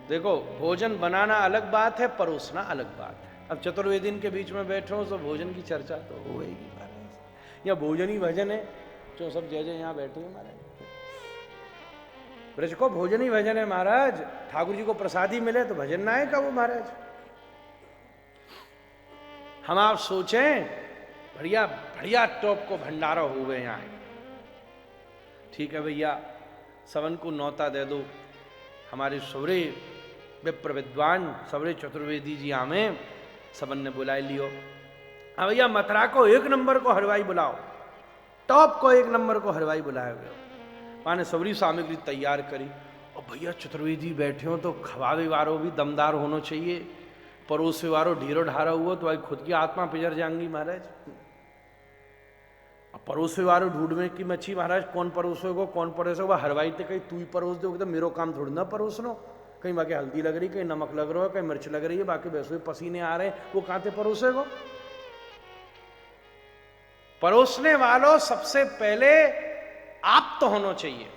देखो भोजन बनाना अलग बात है, परोसना अलग बात है। अब चतुर्वेदी के बीच में बैठे हो तो भोजन की चर्चा तो होगी महाराज। या भोजन ही भजन है, जो सब जय जय यहाँ बैठे हैं महाराज। ब्रज को भोजन ही भजन है महाराज। ठाकुर जी को प्रसादी मिले तो भजन ना है का वो महाराज। हम आप सोचें बढ़िया बढ़िया टॉप को भंडारा हो गए यहाँ। ठीक है भैया, सवन को नौता दे दो। हमारे सवरे विप्र विद्वान सवरे चतुर्वेदी जी हमें सबन ने बुला लियो। हाँ भैया, मथुरा को एक नंबर को हलवाई बुलाओ, टॉप को एक नंबर को हलवाई बुलाया गया। माने सबरी सामग्री तैयार करी। और भैया चतुर्वेदी बैठे हो तो खवावे वारो भी दमदार होना चाहिए। परोसे वारो ढीरो ढारा हुआ तो भाई खुद की आत्मा पिजर जाएंगी महाराज। अब परोसे वारो ढूंढ में की मच्छी महाराज, कौन परोसेगो कौन परोसेगो। हलवाई तो कहीं तू ही परोस दो, तो मेरो काम थोड़ी ना परोसनो। कहीं बाकी हल्दी लग रही, कहीं नमक लग रहा है, कहीं मिर्च लग रही है, बाकी वैसे पसीने आ रहे हैं, वो कहां से परोसेगो। परोसने वालों सबसे पहले आप तो होना चाहिए।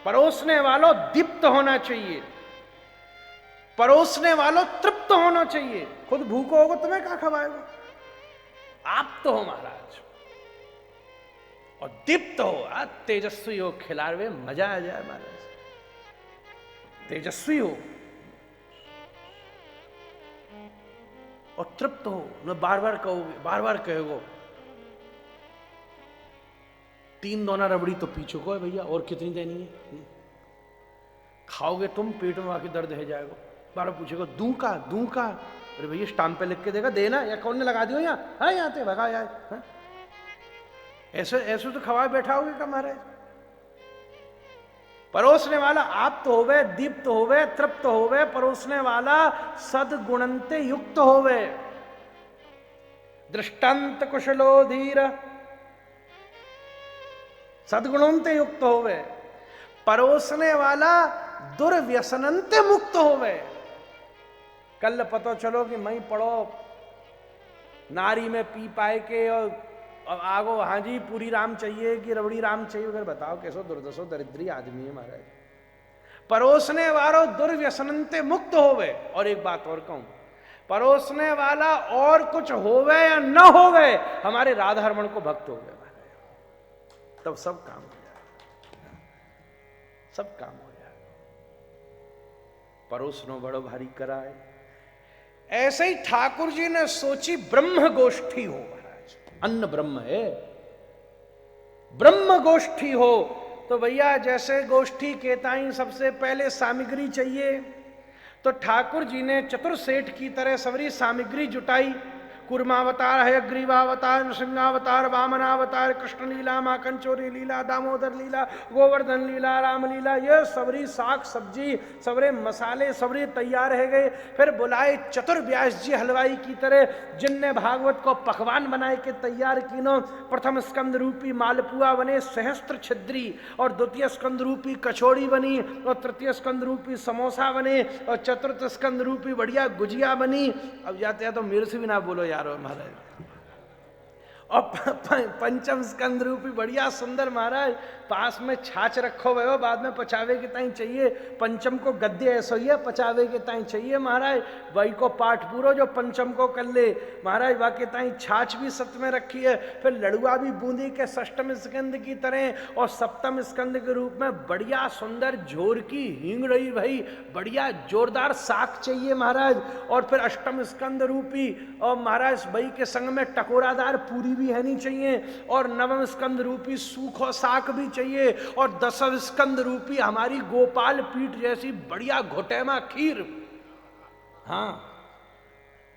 परोसने वालों दीप्त होना चाहिए। परोसने वालों तृप्त होना चाहिए। खुद भूखो होगो तुम्हें क्या खवाएगा। आप तो हो महाराज और दीप्त हो, तेजस्वी हो, खिलावे मजा आ जाए महाराज। तेजस्वी हो और तृप्त हो, न बार बार कहोगे, बार बार कहोगे 3 दोना रबड़ी तो पी चुको है भैया, और कितनी देनी है। खाओगे तुम, पेट में आके दर्द है जाएगा। बार बार पूछेगा दूं का। अरे भैया स्टाम्प पे लिख के देगा, देना या कौन ने लगा दियो यहाँ। हाँ यहाँ थे भगा यार। ऐसे ऐसे तो खवा बैठा होगे का महाराज। परोसने वाला आप तो होवे, दीप्त होवे, तृप्त होवे। परोसने वाला सदगुणंते युक्त होवे। दृष्टांत कुशलो धीर, सदगुणंते युक्त होवे। परोसने वाला दुर्व्यसनंते मुक्त होवे। कल पता चलो कि मई पड़ो नारी में पी पाए के और आगो हाँ जी पूरी राम चाहिए कि रबड़ी राम चाहिए, अगर बताओ कैसो दुर्दशो दरिद्री आदमी है महाराज। परोसने वालों दुर्व्यसनंते मुक्त होवे। और एक बात और कहूं, परोसने वाला और कुछ होवे या न होवे, हमारे राधा रमण को भक्त हो गए महाराज, तब सब काम हो जाए, सब काम हो जाए। परोसनो बड़ो भारी कराए। ऐसे ही ठाकुर जी ने सोची ब्रह्म गोष्ठी हो महाराज। अन्न ब्रह्म है, ब्रह्म गोष्ठी हो तो भैया जैसे गोष्ठी केताई सबसे पहले सामग्री चाहिए, तो ठाकुर जी ने चतुर्सेठ की तरह सवरी सामग्री जुटाई। कूर्मावतार, हयग्रीवावतार, नृसिंहावतार, वामनावतार, कृष्ण लीला, मां कंचोरी लीला, दामोदर लीला, गोवर्धन लीला, राम लीला, ये सबरी साग सब्जी सबरे मसाले सबरे तैयार है गए। फिर बुलाए चतुर्व्यास जी हलवाई की तरह, जिनने भागवत को पकवान बनाए के तैयार कीनो। प्रथम स्कंद रूपी मालपुआ बने सहस्त्र छिद्री, और द्वितीय स्कंद रूपी कचौड़ी बनी, और तृतीय स्कंद रूपी समोसा बने, और चतुर्थ स्कंद रूपी बढ़िया गुजिया बनी। अब जाते हैं तो मेरे से भी ना बोलो यार महाराज। और पंचम स्कंद रूपी बढ़िया सुंदर महाराज पास में छाछ रखो भयो, बाद में पचावे के ताई चाहिए। पंचम को गद्दे ऐसा ही है, पचावे के ताई चाहिए महाराज। वही को पाठ पूरो जो पंचम को कर ले महाराज, वाके ताई छाछ भी सत में रखी है। फिर लड़ुआ भी बूंदी के षष्टम स्कंद की तरह, और सप्तम स्कंद के रूप में बढ़िया सुंदर झोर की हींग रही भाई, बढ़िया जोरदार साग चाहिए महाराज। और फिर अष्टम स्कंद रूपी और महाराज वही के संग में टकोरादार पूरी भी है नहीं चाहिए, और नवम स्कंद रूपी सूखो साग भी चाहिए, और दसम स्कंद रूपी हमारी गोपाल पीठ जैसी बढ़िया घोटेमा खीर। हाँ,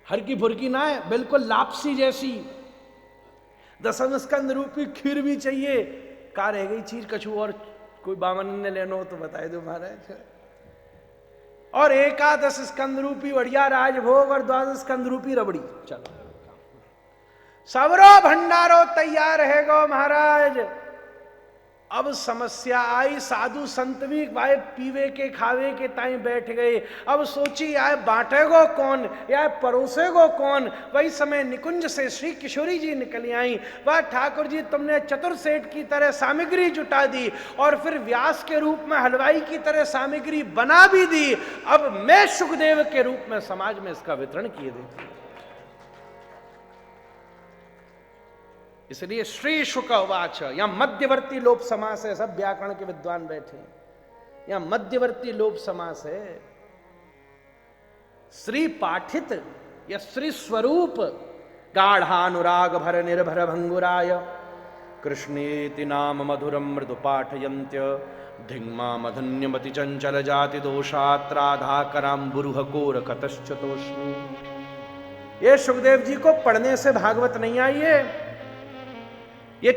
हरकी फुरकी ना है, बिल्कुल लापसी जैसी। दसम स्कंद रूपी खीर भी चाहिए। का रह गई चीज कछु और कोई बामन ने लेना हो तो बताए दो महाराज। और एकादश स्कंद रूपी बढ़िया राजभोग, और द्वादश स्कंद रूपी रबड़ी। चलो सबरो भंडारो तैयार है गो महाराज। अब समस्या आई, साधु संत भी भाई पीवे के खावे के ताई बैठ गए। अब सोची आए बांटेगो कौन, या परोसेगो कौन। वही समय निकुंज से श्री किशोरी जी निकली आई। वह ठाकुर जी तुमने चतुर सेठ की तरह सामग्री जुटा दी और फिर व्यास के रूप में हलवाई की तरह सामग्री बना भी दी, अब मैं सुखदेव के रूप में समाज में इसका वितरण किए देती हूं। इसलिए श्री शुक उवाच, यहां मध्यवर्ती लोप समास है, सब व्याकरण के विद्वान बैठे, यहां मध्यवर्ती लोप समास है। श्री पाठित या श्री स्वरूप गाढ़ानुराग भर निर्भर भंगुराय कृष्णेति नाम मधुरम मृदु पाठयन्त्य धिंगमा मधन्यमति चंचल जाति दोषात्राधा कराम बुरुह कोर कतश्चतोष्णी। ये सुखदेव जी को पढ़ने से भागवत नहीं आई है। ये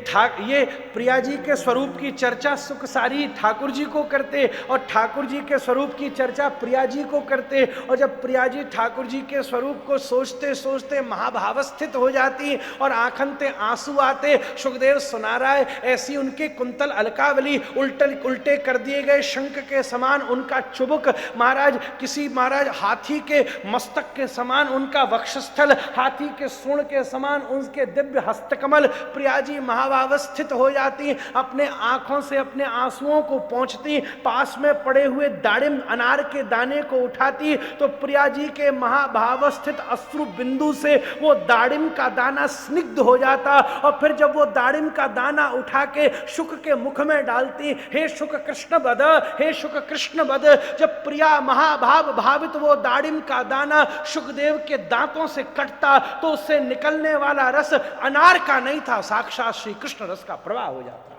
प्रिया जी के स्वरूप की चर्चा सुख सारी ठाकुर जी को करते और ठाकुर जी के स्वरूप की चर्चा प्रिया जी को करते। और जब प्रिया जी ठाकुर जी के स्वरूप को सोचते सोचते महाभावस्थित हो जाती और आंखनते आंसू आते, सुखदेव सुना रहा है, ऐसी उनके कुंतल अलकावली उल्टे कर दिए गए शंख के समान उनका चुबुक, महाराज हाथी के मस्तक के समान उनका वक्षस्थल, हाथी के सूंड के समान उनके दिव्य हस्तकमल। प्रिया जी महाभावस्थित हो जाती, अपने आंखों से अपने आंसुओं को पोंछती, पास में पड़े हुए दाड़िम अनार के दाने को उठाती तो प्रिया जी के महाभावस्थित अश्रु बिंदु से वो दाड़िम का दाना स्निग्ध हो जाता। और फिर जब वो दाड़िम का दाना उठा के शुक के मुख में डालती, हे शुक कृष्ण बद, हे शुक कृष्ण बद। जब प्रिया महाभाव भावित वो दाड़िम का दाना शुकदेव के दांतों से कटता तो उससे निकलने वाला रस अनार का नहीं था, साक्षात श्री कृष्ण रस का प्रवाह हो जाता।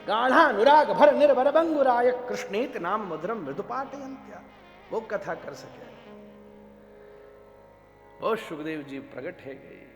गाढ़ानुराग भर निर्भर भंगुराय कृष्णेति नाम मधुरम मृदु पाठयन्त्या। वो कथा कर सके, वो सुखदेव जी प्रकट है गए।